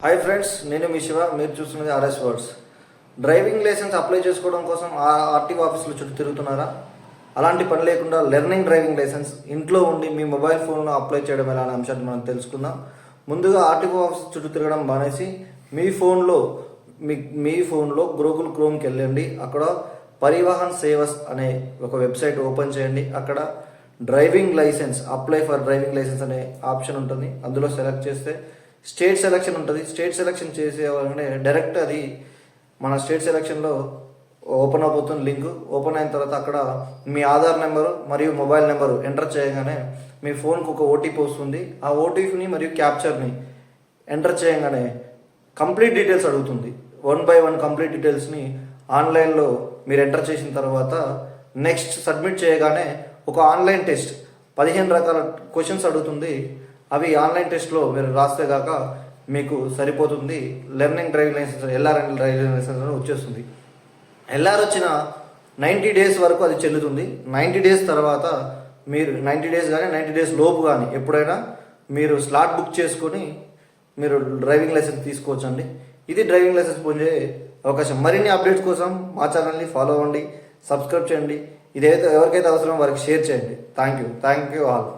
Hi friends, నేను మీ శివ. మీరు చూస్తున్నది RS words. Driving licence apply చేసుకోవడం కోసం ఆర్టీఓ ఆఫీసులో చుట్టూ తిరుగుతున్నారా? అలాంటి పని లేకుండా లెర్నింగ్ డ్రైవింగ్ లైసెన్స్ ఇంట్లో ఉండి మీ మొబైల్ ఫోన్లో అప్లై చేయడం ఎలా అనే అంశాన్ని మనం తెలుసుకుందాం. ముందుగా ఆర్టీఓ ఆఫీస్ చుట్టూ తిరగడం మానేసి మీ ఫోన్లో గూగుల్ క్రోమ్కి వెళ్ళండి. అక్కడ పరివాహన్ సేవస్ అనే ఒక వెబ్సైట్ ఓపెన్ చేయండి. అక్కడ driving licence, apply for driving licence అనే ఆప్షన్ ఉంటుంది. అందులో సెలెక్ట్ చేస్తే స్టేట్ సెలక్షన్ ఉంటుంది. స్టేట్ సెలక్షన్ చేసేవాళ్ళనే డైరెక్ట్ అది మన స్టేట్ సెలక్షన్లో ఓపెన్ అయిపోతుంది. లింక్ ఓపెన్ అయిన తర్వాత అక్కడ మీ ఆధార్ నెంబరు మరియు మొబైల్ నెంబరు ఎంటర్ చేయగానే మీ ఫోన్కి ఒక ఓటీపీ వస్తుంది. ఆ ఓటీపీని మరియు క్యాప్చర్ని ఎంటర్ చేయగానే కంప్లీట్ డీటెయిల్స్ అడుగుతుంది. 1 by 1 కంప్లీట్ డీటెయిల్స్ని ఆన్లైన్లో మీరు ఎంటర్ చేసిన తర్వాత నెక్స్ట్ సబ్మిట్ చేయగానే ఒక ఆన్లైన్ టెస్ట్ 15 రకాల క్వశ్చన్స్ అడుగుతుంది. అవి ఆన్లైన్ టెస్ట్లో మీరు రాస్తే కాక మీకు సరిపోతుంది. Learning driving licence, LR and driving licence వచ్చేస్తుంది. ఎల్ఆర్ వచ్చిన 90 days వరకు అది చెల్లుతుంది. 90 days తర్వాత మీరు 90 days కానీ 90 days లోపు కానీ ఎప్పుడైనా మీరు స్లాట్ బుక్ చేసుకొని మీరు డ్రైవింగ్ లైసెన్స్ తీసుకోవచ్చండి. ఇది డ్రైవింగ్ లైసెన్స్ పొందే అవకాశం. మరిన్ని అప్డేట్స్ కోసం మా ఛానల్ని ఫాలో అవ్వండి, సబ్స్క్రైబ్ చేయండి. ఇదైతే ఎవరికైతే అవసరమో వారికి షేర్ చేయండి. Thank you all.